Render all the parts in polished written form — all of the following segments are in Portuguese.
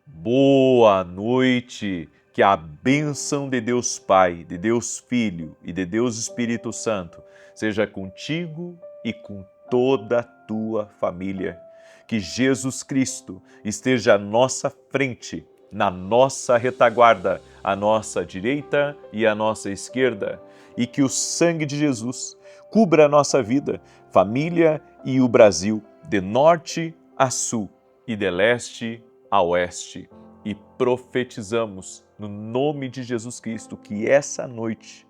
Boa noite, que a bênção de Deus Pai, de Deus Filho e de Deus Espírito Santo seja contigo e com toda a tua família. Que Jesus Cristo esteja à nossa frente, na nossa retaguarda, à nossa direita e à nossa esquerda, e que o sangue de Jesus cubra a nossa vida, família e o Brasil, de norte a sul e de leste a oeste. E profetizamos no nome de Jesus Cristo que essa noite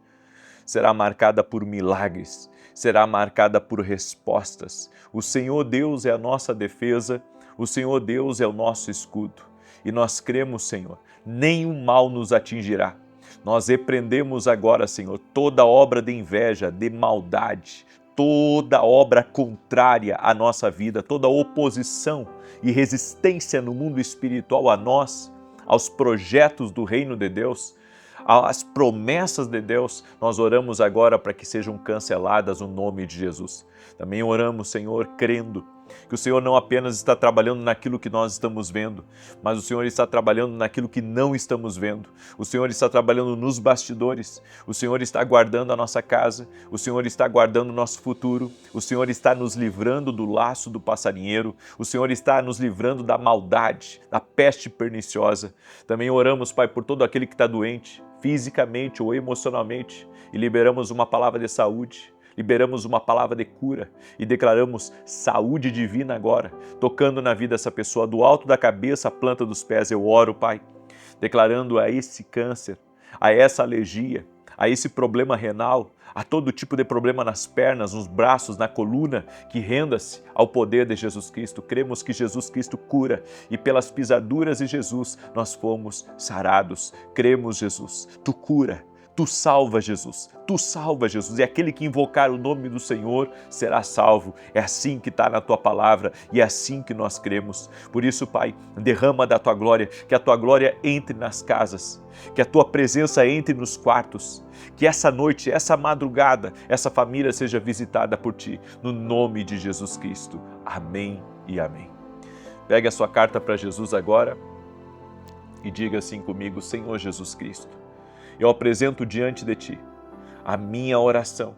será marcada por milagres, será marcada por respostas. O Senhor Deus é a nossa defesa, o Senhor Deus é o nosso escudo. E nós cremos, Senhor, nenhum mal nos atingirá. Nós repreendemos agora, Senhor, toda obra de inveja, de maldade, toda obra contrária à nossa vida, toda oposição e resistência no mundo espiritual a nós, aos projetos do reino de Deus, às promessas de Deus, nós oramos agora para que sejam canceladas no nome de Jesus. Também oramos, Senhor, crendo que o Senhor não apenas está trabalhando naquilo que nós estamos vendo, mas o Senhor está trabalhando naquilo que não estamos vendo. O Senhor está trabalhando nos bastidores, o Senhor está guardando a nossa casa, o Senhor está guardando o nosso futuro, o Senhor está nos livrando do laço do passarinheiro, o Senhor está nos livrando da maldade, da peste perniciosa. Também oramos, Pai, por todo aquele que está doente, fisicamente ou emocionalmente, e liberamos uma palavra de saúde, liberamos uma palavra de cura e declaramos saúde divina agora, tocando na vida dessa pessoa, do alto da cabeça à planta dos pés. Eu oro, Pai, declarando a esse câncer, a essa alergia, a esse problema renal, a todo tipo de problema nas pernas, nos braços, na coluna, que renda-se ao poder de Jesus Cristo. Cremos que Jesus Cristo cura e pelas pisaduras de Jesus nós fomos sarados. Cremos, Jesus, Tu cura. Tu salva, Jesus. Tu salva, Jesus. E aquele que invocar o nome do Senhor será salvo. É assim que está na Tua palavra e é assim que nós cremos. Por isso, Pai, derrama da Tua glória, que a Tua glória entre nas casas, que a Tua presença entre nos quartos, que essa noite, essa madrugada, essa família seja visitada por Ti, no nome de Jesus Cristo. Amém e amém. Pegue a sua carta para Jesus agora e diga assim comigo: Senhor Jesus Cristo, eu apresento diante de Ti a minha oração.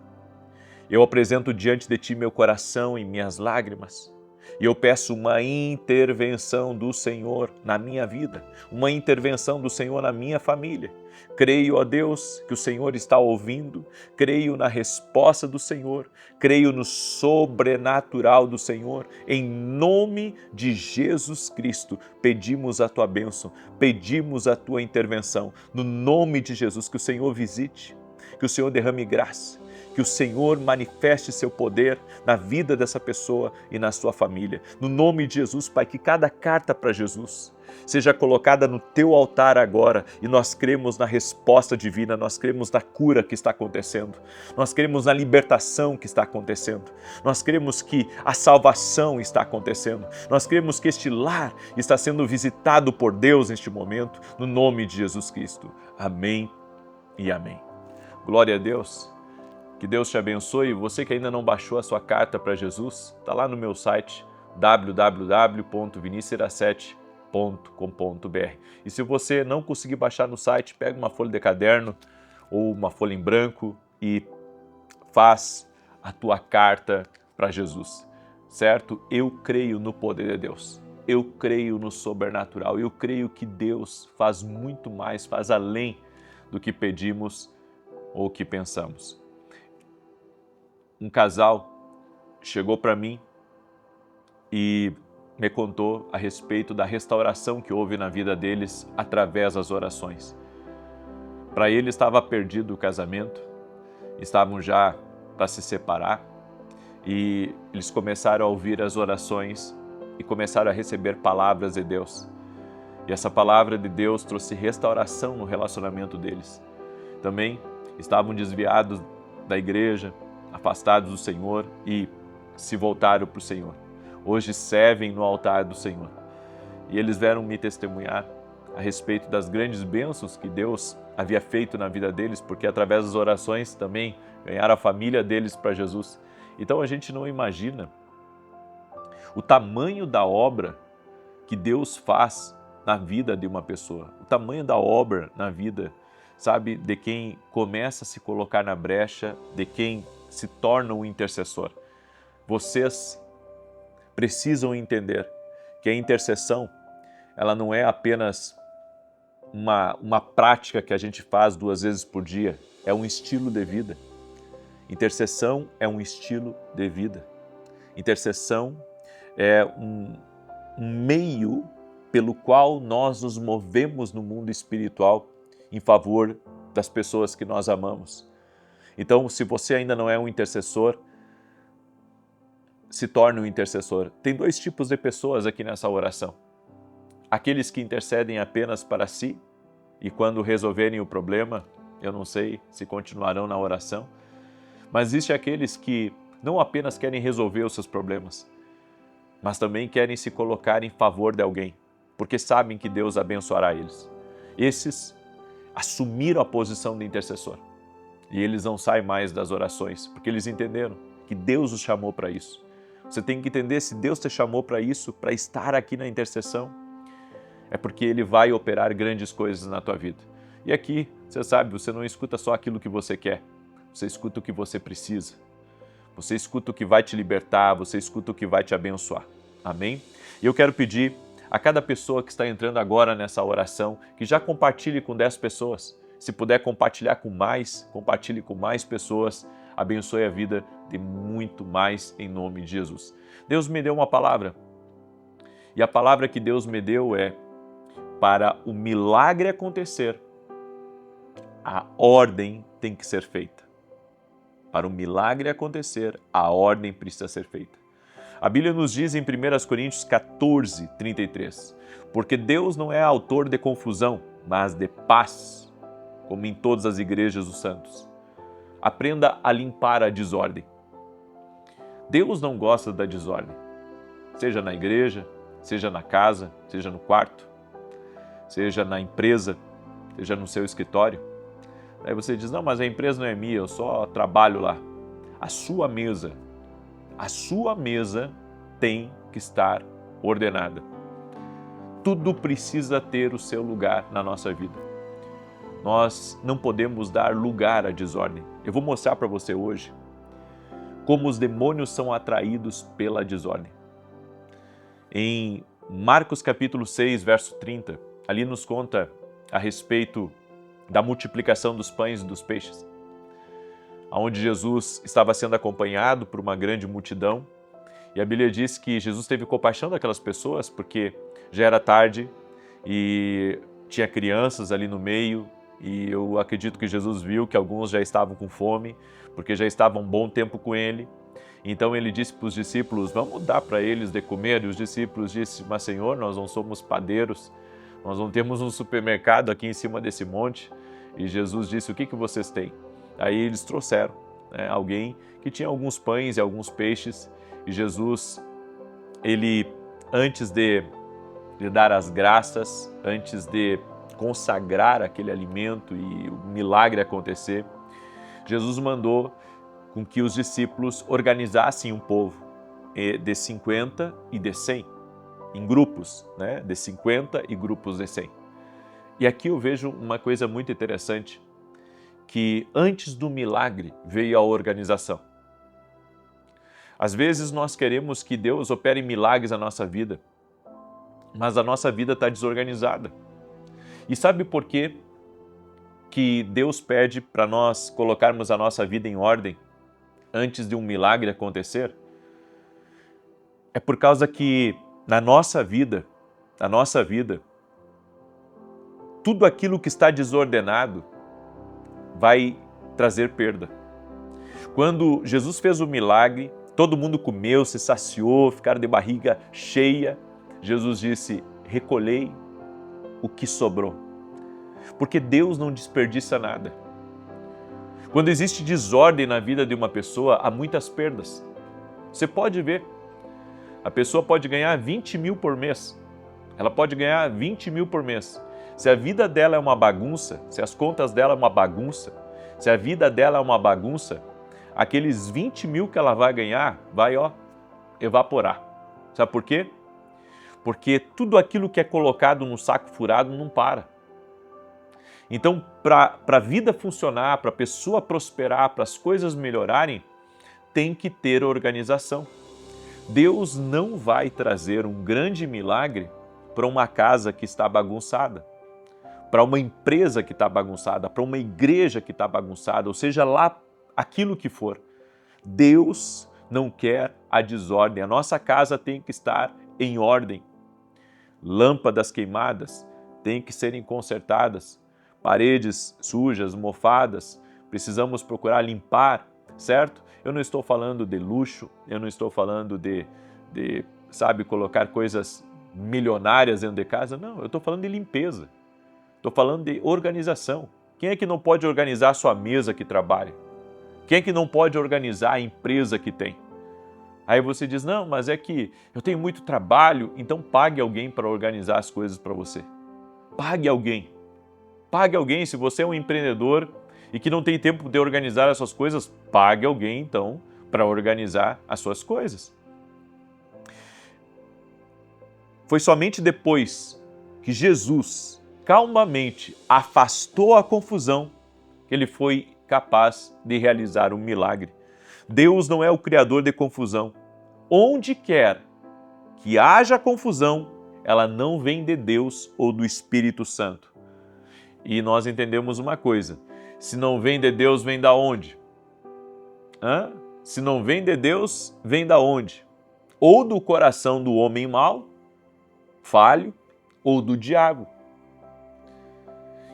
Eu apresento diante de Ti meu coração e minhas lágrimas. E eu peço uma intervenção do Senhor na minha vida, uma intervenção do Senhor na minha família. Creio, ó Deus, que o Senhor está ouvindo, creio na resposta do Senhor, creio no sobrenatural do Senhor. Em nome de Jesus Cristo, pedimos a Tua bênção, pedimos a Tua intervenção. No nome de Jesus, que o Senhor visite, que o Senhor derrame graça, que o Senhor manifeste seu poder na vida dessa pessoa e na sua família. No nome de Jesus, Pai, que cada carta para Jesus seja colocada no Teu altar agora e nós cremos na resposta divina, nós cremos na cura que está acontecendo, nós cremos na libertação que está acontecendo, nós cremos que a salvação está acontecendo, nós cremos que este lar está sendo visitado por Deus neste momento, no nome de Jesus Cristo. Amém e amém. Glória a Deus. Que Deus te abençoe. Você que ainda não baixou a sua carta para Jesus, está lá no meu site www.vinicius7.com.br. E se você não conseguir baixar no site, pega uma folha de caderno ou uma folha em branco e faz a tua carta para Jesus, certo? Eu creio no poder de Deus. Eu creio no sobrenatural. Eu creio que Deus faz muito mais, faz além do que pedimos ou que pensamos. Um casal chegou para mim e me contou a respeito da restauração que houve na vida deles através das orações. Para ele estava perdido o casamento, estavam já para se separar e eles começaram a ouvir as orações e começaram a receber palavras de Deus. E essa palavra de Deus trouxe restauração no relacionamento deles. Também estavam desviados da igreja, afastados do Senhor e se voltaram para o Senhor. Hoje servem no altar do Senhor. E eles vieram me testemunhar a respeito das grandes bênçãos que Deus havia feito na vida deles, porque através das orações também ganharam a família deles para Jesus. Então a gente não imagina o tamanho da obra que Deus faz na vida de uma pessoa, o tamanho da obra na vida, sabe, de quem começa a se colocar na brecha, de quem se torna um intercessor. Vocês precisam entender que a intercessão, ela não é apenas uma prática que a gente faz 2 vezes por dia, é um estilo de vida. Intercessão é um estilo de vida. Intercessão é um meio pelo qual nós nos movemos no mundo espiritual em favor das pessoas que nós amamos. Então, se você ainda não é um intercessor, se torne um intercessor. Tem 2 tipos de pessoas aqui nessa oração. Aqueles que intercedem apenas para si e quando resolverem o problema, eu não sei se continuarão na oração, mas existe aqueles que não apenas querem resolver os seus problemas, mas também querem se colocar em favor de alguém, porque sabem que Deus abençoará eles. Esses assumiram a posição de intercessor e eles não saem mais das orações, porque eles entenderam que Deus os chamou para isso. Você tem que entender, se Deus te chamou para isso, para estar aqui na intercessão, é porque Ele vai operar grandes coisas na tua vida. E aqui, você sabe, você não escuta só aquilo que você quer, você escuta o que você precisa. Você escuta o que vai te libertar, você escuta o que vai te abençoar. Amém? E eu quero pedir a cada pessoa que está entrando agora nessa oração, que já compartilhe com 10 pessoas. Se puder compartilhar com mais, compartilhe com mais pessoas. Abençoe a vida de muito mais em nome de Jesus. Deus me deu uma palavra. E a palavra que Deus me deu é: para o milagre acontecer, a ordem tem que ser feita. Para o milagre acontecer, a ordem precisa ser feita. A Bíblia nos diz em 1 Coríntios 14, 33, porque Deus não é autor de confusão, mas de paz, como em todas as igrejas dos santos. Aprenda a limpar a desordem. Deus não gosta da desordem, seja na igreja, seja na casa, seja no quarto, seja na empresa, seja no seu escritório. Aí você diz: não, mas a empresa não é minha, eu só trabalho lá. A sua mesa tem que estar ordenada. Tudo precisa ter o seu lugar na nossa vida. Nós não podemos dar lugar à desordem. Eu vou mostrar para você hoje como os demônios são atraídos pela desordem. Em Marcos capítulo 6, verso 30, ali nos conta a respeito da multiplicação dos pães e dos peixes, onde Jesus estava sendo acompanhado por uma grande multidão, e a Bíblia diz que Jesus teve compaixão daquelas pessoas porque já era tarde e tinha crianças ali no meio, e eu acredito que Jesus viu que alguns já estavam com fome, porque já estavam um bom tempo com ele. Então ele disse para os discípulos: vamos dar para eles de comer, e os discípulos disseram: mas Senhor, nós não somos padeiros, nós não temos um supermercado aqui em cima desse monte. E Jesus disse: o que vocês têm? Aí eles trouxeram, alguém que tinha alguns pães e alguns peixes, e Jesus, ele, antes de dar as graças, antes de consagrar aquele alimento e o milagre acontecer, Jesus mandou com que os discípulos organizassem um povo de 50 e de 100, em grupos, de 50 e grupos de 100. E aqui eu vejo uma coisa muito interessante, que antes do milagre veio a organização. Às vezes nós queremos que Deus opere milagres na nossa vida, mas a nossa vida está desorganizada. E sabe por quê que Deus pede para nós colocarmos a nossa vida em ordem antes de um milagre acontecer? É por causa que na nossa vida, tudo aquilo que está desordenado vai trazer perda. Quando Jesus fez o milagre, todo mundo comeu, se saciou, ficaram de barriga cheia. Jesus disse: recolhei o que sobrou, porque Deus não desperdiça nada. Quando existe desordem na vida de uma pessoa, há muitas perdas. Você pode ver, a pessoa pode ganhar 20 mil por mês, ela pode ganhar 20 mil por mês. Se a vida dela é uma bagunça, se as contas dela é uma bagunça, se a vida dela é uma bagunça, aqueles 20 mil que ela vai ganhar vai evaporar. Sabe por quê? porque tudo aquilo que é colocado no saco furado não para. Então, para a vida funcionar, para a pessoa prosperar, para as coisas melhorarem, tem que ter organização. Deus não vai trazer um grande milagre para uma casa que está bagunçada, para uma empresa que está bagunçada, para uma igreja que está bagunçada, ou seja lá aquilo que for. Deus não quer a desordem. A nossa casa tem que estar em ordem. Lâmpadas queimadas têm que serem consertadas. Paredes sujas, mofadas, precisamos procurar limpar, certo? Eu não estou falando de luxo, eu não estou falando de colocar coisas milionárias dentro de casa, não, eu estou falando de limpeza, estou falando de organização. Quem é que não pode organizar a sua mesa que trabalha? Quem é que não pode organizar a empresa que tem? Aí você diz, não, mas é que eu tenho muito trabalho, então pague alguém para organizar as coisas para você. Pague alguém. Pague alguém. Se você é um empreendedor e que não tem tempo de organizar as suas coisas, pague alguém, então, para organizar as suas coisas. Foi somente depois que Jesus calmamente afastou a confusão que ele foi capaz de realizar um milagre. Deus não é o criador de confusão. Onde quer que haja confusão, ela não vem de Deus ou do Espírito Santo. E nós entendemos uma coisa, se não vem de Deus, vem da onde? Se não vem de Deus, vem da onde? Ou do coração do homem mau, falho, ou do diabo.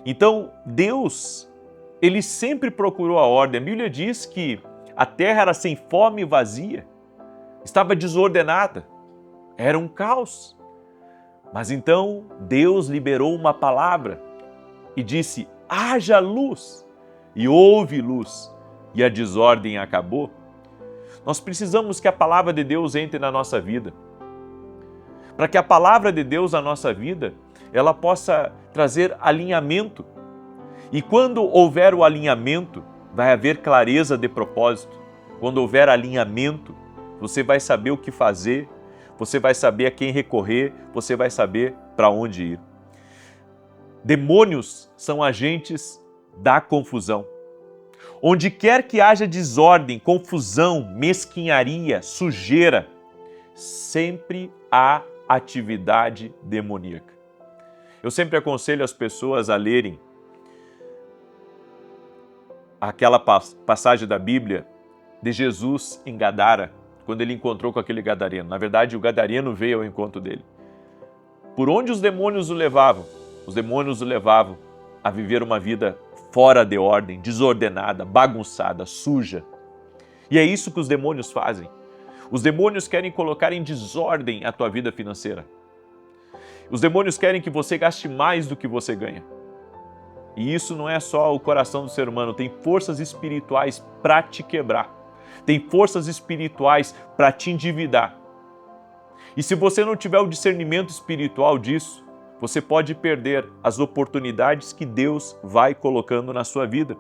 Então, Deus, ele sempre procurou a ordem. A Bíblia diz que a terra era sem fome e vazia, estava desordenada, era um caos. Mas então Deus liberou uma palavra e disse, haja luz, e houve luz, e a desordem acabou. Nós precisamos que a palavra de Deus entre na nossa vida. Para que a palavra de Deus na nossa vida, ela possa trazer alinhamento. E quando houver o alinhamento, vai haver clareza de propósito. Quando houver alinhamento, você vai saber o que fazer, você vai saber a quem recorrer, você vai saber para onde ir. Demônios são agentes da confusão. Onde quer que haja desordem, confusão, mesquinharia, sujeira, sempre há atividade demoníaca. Eu sempre aconselho as pessoas a lerem aquela passagem da Bíblia de Jesus em Gadara, quando ele encontrou com aquele gadareno. Na verdade, o gadareno veio ao encontro dele. Por onde os demônios o levavam? Os demônios o levavam a viver uma vida fora de ordem, desordenada, bagunçada, suja. E é isso que os demônios fazem. Os demônios querem colocar em desordem a tua vida financeira. Os demônios querem que você gaste mais do que você ganha. E isso não é só o coração do ser humano, tem forças espirituais para te quebrar. Tem forças espirituais para te endividar. E se você não tiver o discernimento espiritual disso, você pode perder as oportunidades que Deus vai colocando na sua vida.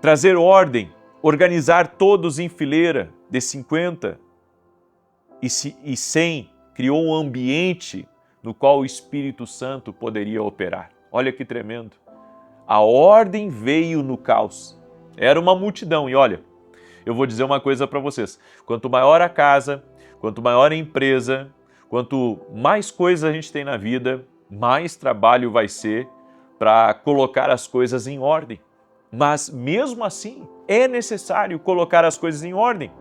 Trazer ordem, organizar todos em fileira de 50 e 100, criou um ambiente no qual o Espírito Santo poderia operar. Olha que tremendo. A ordem veio no caos. Era uma multidão. E olha, eu vou dizer uma coisa para vocês. Quanto maior a casa, quanto maior a empresa, quanto mais coisas a gente tem na vida, mais trabalho vai ser para colocar as coisas em ordem. Mas mesmo assim, é necessário colocar as coisas em ordem.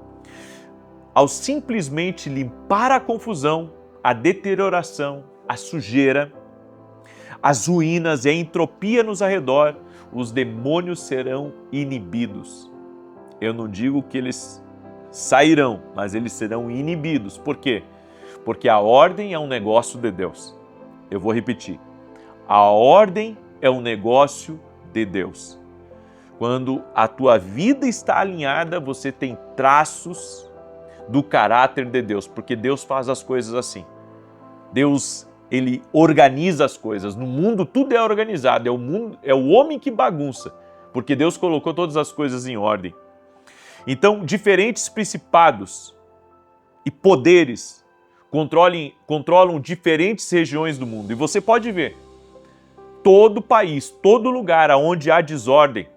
Ao simplesmente limpar a confusão, a deterioração, a sujeira, as ruínas e a entropia nos arredor, os demônios serão inibidos. Eu não digo que eles sairão, mas eles serão inibidos. Por quê? Porque a ordem é um negócio de Deus. Eu vou repetir. A ordem é um negócio de Deus. Quando a tua vida está alinhada, você tem traços do caráter de Deus, porque Deus faz as coisas assim. Deus, ele organiza as coisas. No mundo tudo é organizado, é o homem que bagunça, porque Deus colocou todas as coisas em ordem. Então, diferentes principados e poderes controlam diferentes regiões do mundo. E você pode ver, todo país, todo lugar onde há desordem,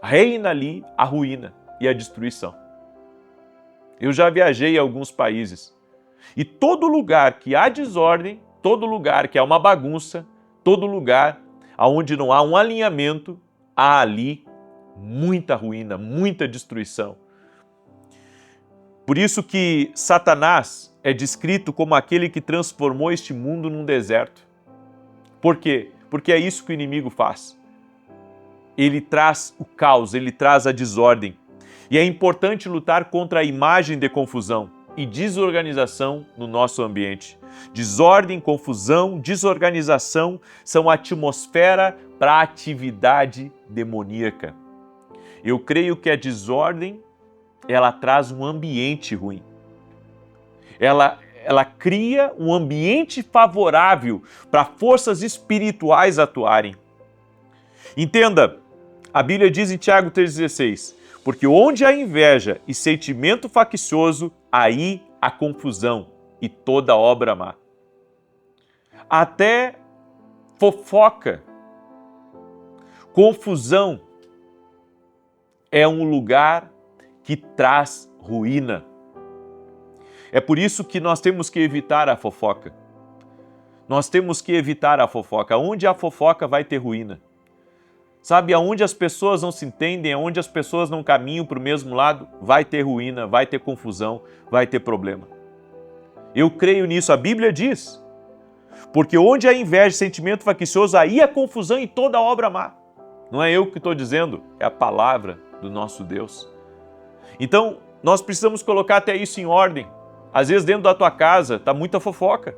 reina ali a ruína e a destruição. Eu já viajei a alguns países e todo lugar que há desordem, todo lugar que há uma bagunça, todo lugar onde não há um alinhamento, há ali muita ruína, muita destruição. Por isso que Satanás é descrito como aquele que transformou este mundo num deserto. Por quê? Porque é isso que o inimigo faz. Ele traz o caos, ele traz a desordem. E é importante lutar contra a imagem de confusão e desorganização no nosso ambiente. Desordem, confusão, desorganização são a atmosfera para a atividade demoníaca. Eu creio que a desordem, ela traz um ambiente ruim. Ela cria um ambiente favorável para forças espirituais atuarem. Entenda, a Bíblia diz em Tiago 3,16, porque onde há inveja e sentimento faccioso, aí há confusão e toda obra má. Até fofoca, confusão é um lugar que traz ruína. É por isso que nós temos que evitar a fofoca. Nós temos que evitar a fofoca. Onde há fofoca vai ter ruína. Sabe, aonde as pessoas não se entendem, aonde as pessoas não caminham para o mesmo lado, vai ter ruína, vai ter confusão, vai ter problema. Eu creio nisso, a Bíblia diz. Porque onde há inveja, sentimento faccioso, aí há confusão e toda obra má. Não é eu que estou dizendo, é a palavra do nosso Deus. Então, nós precisamos colocar até isso em ordem. Às vezes dentro da tua casa está muita fofoca.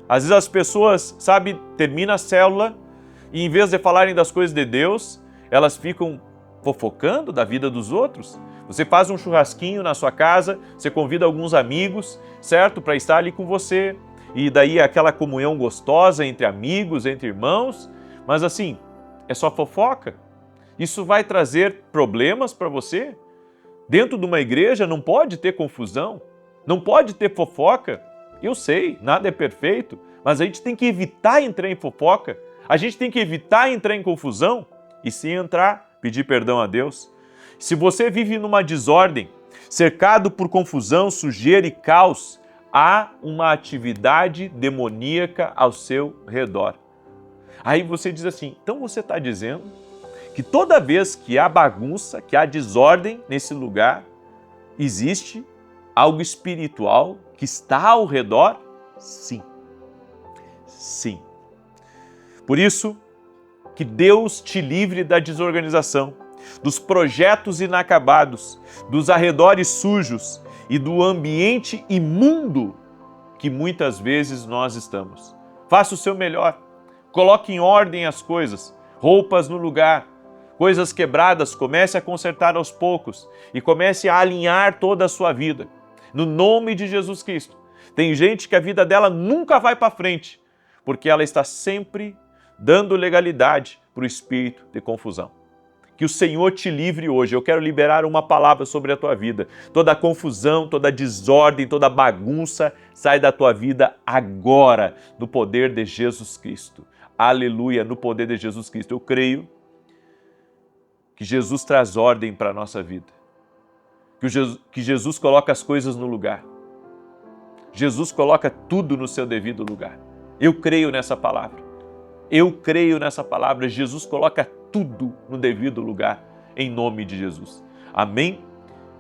Às vezes as pessoas, sabe, termina a célula e em vez de falarem das coisas de Deus, elas ficam fofocando da vida dos outros. Você faz um churrasquinho na sua casa, você convida alguns amigos, certo, para estar ali com você. E daí aquela comunhão gostosa entre amigos, entre irmãos. Mas assim, é só fofoca. Isso vai trazer problemas para você? Dentro de uma igreja não pode ter confusão, não pode ter fofoca. Eu sei, nada é perfeito, mas a gente tem que evitar entrar em fofoca, a gente tem que evitar entrar em confusão e se entrar, pedir perdão a Deus. Se você vive numa desordem, cercado por confusão, sujeira e caos, há uma atividade demoníaca ao seu redor. Aí você diz assim, então você está dizendo que toda vez que há bagunça, que há desordem nesse lugar, existe algo espiritual que está ao redor? Sim. Sim. Por isso, que Deus te livre da desorganização, dos projetos inacabados, dos arredores sujos e do ambiente imundo que muitas vezes nós estamos. Faça o seu melhor. Coloque em ordem as coisas, roupas no lugar, coisas quebradas, comece a consertar aos poucos e comece a alinhar toda a sua vida. No nome de Jesus Cristo. Tem gente que a vida dela nunca vai para frente, porque ela está sempre dando legalidade para o espírito de confusão. Que o Senhor te livre hoje. Eu quero liberar uma palavra sobre a tua vida. Toda confusão, toda desordem, toda bagunça sai da tua vida agora, no poder de Jesus Cristo. Aleluia, no poder de Jesus Cristo. Eu creio que Jesus traz ordem para a nossa vida. Que Jesus coloca as coisas no lugar. Jesus coloca tudo no seu devido lugar. Eu creio nessa palavra. Eu creio nessa palavra. Jesus coloca tudo no devido lugar, em nome de Jesus. Amém?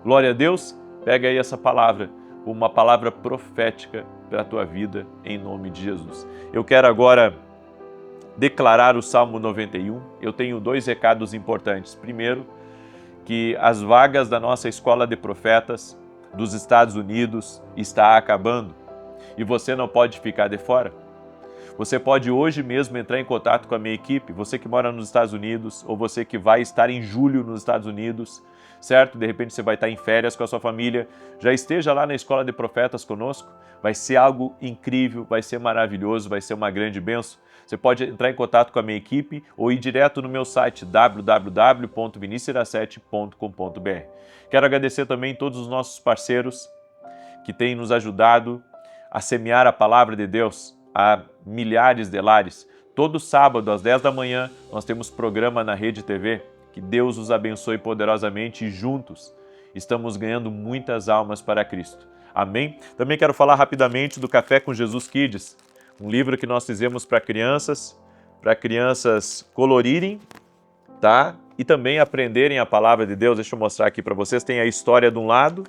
Glória a Deus. Pega aí essa palavra, uma palavra profética para a tua vida, em nome de Jesus. Eu quero agora declarar o Salmo 91. Eu tenho 2 recados importantes. Primeiro, que as vagas da nossa Escola de Profetas dos Estados Unidos está acabando e você não pode ficar de fora. Você pode hoje mesmo entrar em contato com a minha equipe, você que mora nos Estados Unidos ou você que vai estar em julho nos Estados Unidos, certo? De repente você vai estar em férias com a sua família, já esteja lá na Escola de Profetas conosco, vai ser algo incrível, vai ser maravilhoso, vai ser uma grande bênção. Você pode entrar em contato com a minha equipe ou ir direto no meu site www.vinicius17.com.br. Quero agradecer também todos os nossos parceiros que tem nos ajudado a semear a palavra de Deus a milhares de lares. Todo sábado, às 10 da manhã, nós temos programa na Rede TV. Que Deus os abençoe poderosamente e juntos estamos ganhando muitas almas para Cristo. Amém? Também quero falar rapidamente do Café com Jesus Kids, um livro que nós fizemos para crianças colorirem, tá? E também aprenderem a palavra de Deus. Deixa eu mostrar aqui para vocês. Tem a história de um lado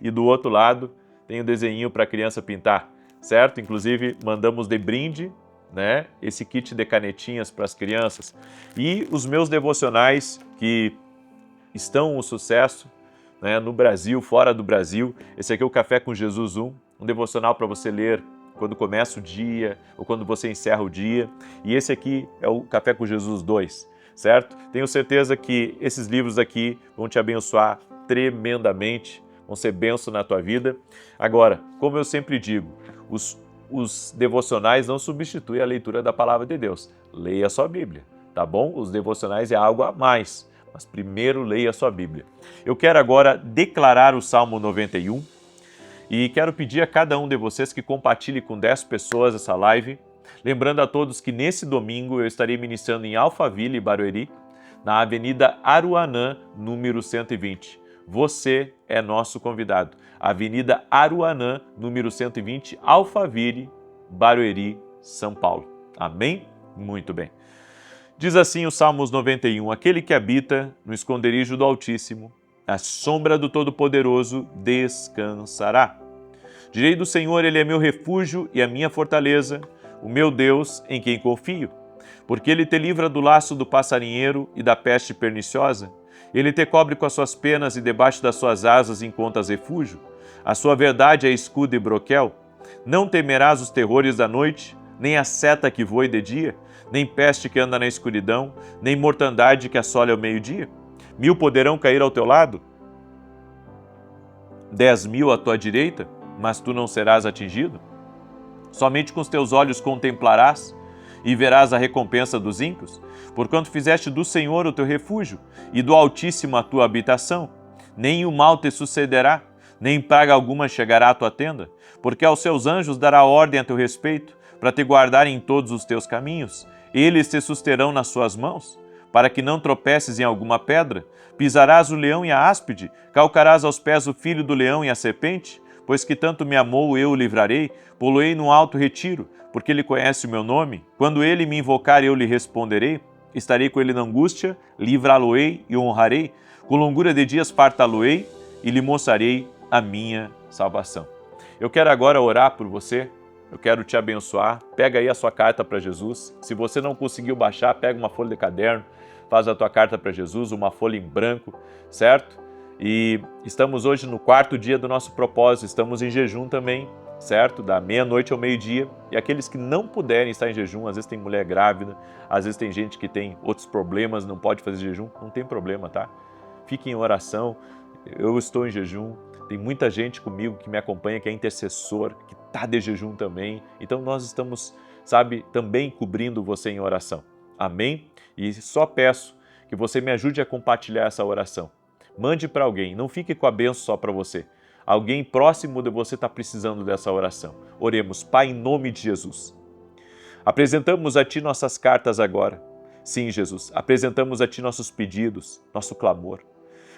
e do outro lado tem o desenho para a criança pintar, certo? Inclusive, mandamos de brinde, né, esse kit de canetinhas para as crianças. E os meus devocionais que estão um sucesso, né, no Brasil, fora do Brasil. Esse aqui é o Café com Jesus 1, um devocional para você ler quando começa o dia ou quando você encerra o dia. E esse aqui é o Café com Jesus 2, certo? Tenho certeza que esses livros aqui vão te abençoar tremendamente, vão ser bênção na tua vida. Agora, como eu sempre digo, os devocionais não substituem a leitura da palavra de Deus. Leia a sua Bíblia, tá bom? Os devocionais é algo a mais, mas primeiro leia a sua Bíblia. Eu quero agora declarar o Salmo 91 e quero pedir a cada um de vocês que compartilhe com 10 pessoas essa live. Lembrando a todos que nesse domingo eu estarei ministrando em Alphaville, Barueri, na Avenida Aruanã, número 120. Você é nosso convidado. Avenida Aruanã, número 120, Alphaville, Barueri, São Paulo. Amém? Muito bem. Diz assim o Salmos 91, aquele que habita no esconderijo do Altíssimo, à sombra do Todo-Poderoso, descansará. Direi do Senhor, Ele é meu refúgio e a minha fortaleza, o meu Deus em quem confio. Porque Ele te livra do laço do passarinheiro e da peste perniciosa. Ele te cobre com as suas penas e debaixo das suas asas encontras refúgio. A sua verdade é escudo e broquel. Não temerás os terrores da noite, nem a seta que voe de dia, nem peste que anda na escuridão, nem mortandade que assole ao meio-dia. 1000 poderão cair ao teu lado, 10.000 à tua direita, mas tu não serás atingido. Somente com os teus olhos contemplarás e verás a recompensa dos ímpios, porquanto fizeste do Senhor o teu refúgio e do Altíssimo a tua habitação. Nem o mal te sucederá, nem praga alguma chegará à tua tenda, porque aos seus anjos dará ordem a teu respeito, para te guardarem em todos os teus caminhos. Eles te susterão nas suas mãos, para que não tropeces em alguma pedra. Pisarás o leão e a áspide, calcarás aos pés o filho do leão e a serpente, pois que tanto me amou, eu o livrarei, poloei num alto retiro, porque ele conhece o meu nome. Quando ele me invocar, eu lhe responderei. Estarei com ele na angústia, livrá-lo-ei e honrarei. Com longura de dias fartá-lo-ei e lhe mostrarei a minha salvação. Eu quero agora orar por você, eu quero te abençoar. Pega aí a sua carta para Jesus. Se você não conseguiu baixar, pega uma folha de caderno, faz a tua carta para Jesus, uma folha em branco, certo? E estamos hoje no 4º dia do nosso propósito, estamos em jejum também, certo? Da meia-noite ao meio-dia. E aqueles que não puderem estar em jejum, às vezes tem mulher grávida, às vezes tem gente que tem outros problemas, não pode fazer jejum, não tem problema, tá? Fique em oração, eu estou em jejum, tem muita gente comigo que me acompanha, que é intercessor, que está de jejum também. Então nós estamos, também cobrindo você em oração. Amém? E só peço que você me ajude a compartilhar essa oração. Mande para alguém, não fique com a bênção só para você. Alguém próximo de você está precisando dessa oração. Oremos. Pai, em nome de Jesus. Apresentamos a Ti nossas cartas agora. Sim, Jesus, apresentamos a Ti nossos pedidos, nosso clamor.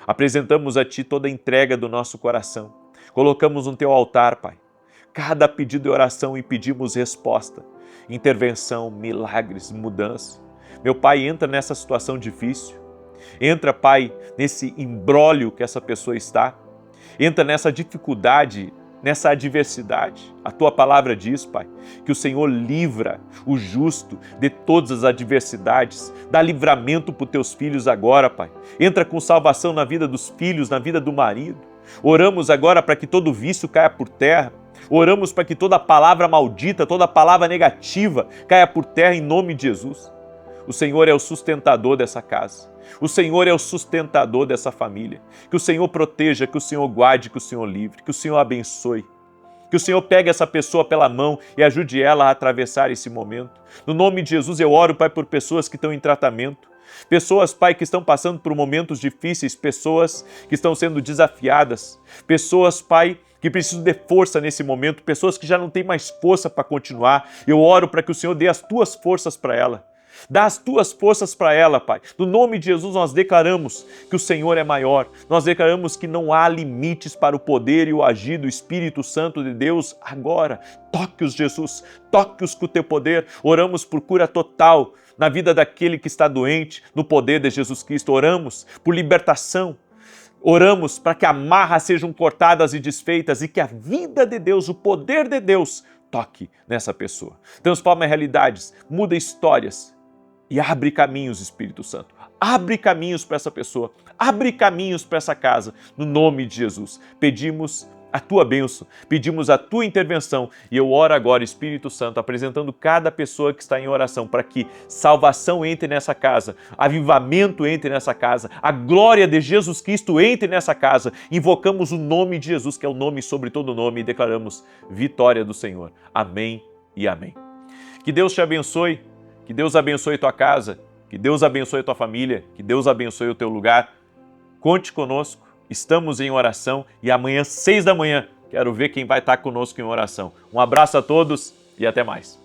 Apresentamos a Ti toda a entrega do nosso coração. Colocamos no Teu altar, Pai, cada pedido de oração e pedimos resposta, intervenção, milagres, mudança. Meu Pai, entra nessa situação difícil. Entra, Pai, nesse imbróglio que essa pessoa está. Entra nessa dificuldade, nessa adversidade. A Tua palavra diz, Pai, que o Senhor livra o justo de todas as adversidades. Dá livramento para os Teus filhos agora, Pai. Entra com salvação na vida dos filhos, na vida do marido. Oramos agora para que todo vício caia por terra. Oramos para que toda palavra maldita, toda palavra negativa caia por terra em nome de Jesus. O Senhor é o sustentador dessa casa. O Senhor é o sustentador dessa família. Que o Senhor proteja, que o Senhor guarde, que o Senhor livre, que o Senhor abençoe. Que o Senhor pegue essa pessoa pela mão e ajude ela a atravessar esse momento. No nome de Jesus eu oro, Pai, por pessoas que estão em tratamento. Pessoas, Pai, que estão passando por momentos difíceis, pessoas que estão sendo desafiadas, pessoas, Pai, que precisam de força nesse momento, pessoas que já não têm mais força para continuar. Eu oro para que o Senhor dê as tuas forças para ela. Dá as tuas forças para ela, Pai. No nome de Jesus nós declaramos que o Senhor é maior. Nós declaramos que não há limites para o poder e o agir do Espírito Santo de Deus agora. Toque-os, Jesus. Toque-os com o teu poder. Oramos por cura total na vida daquele que está doente, no poder de Jesus Cristo. Oramos por libertação. Oramos para que amarras sejam cortadas e desfeitas e que a vida de Deus, o poder de Deus, toque nessa pessoa. Transforma realidades, muda histórias e abre caminhos, Espírito Santo. Abre caminhos para essa pessoa, abre caminhos para essa casa, no nome de Jesus. Pedimos a tua bênção, pedimos a tua intervenção e eu oro agora, Espírito Santo, apresentando cada pessoa que está em oração para que salvação entre nessa casa, avivamento entre nessa casa, a glória de Jesus Cristo entre nessa casa. Invocamos o nome de Jesus, que é o nome sobre todo nome, e declaramos vitória do Senhor. Amém e amém. Que Deus te abençoe, que Deus abençoe tua casa, que Deus abençoe tua família, que Deus abençoe o teu lugar. Conte conosco. Estamos em oração e amanhã, 6 da manhã, quero ver quem vai estar conosco em oração. Um abraço a todos e até mais.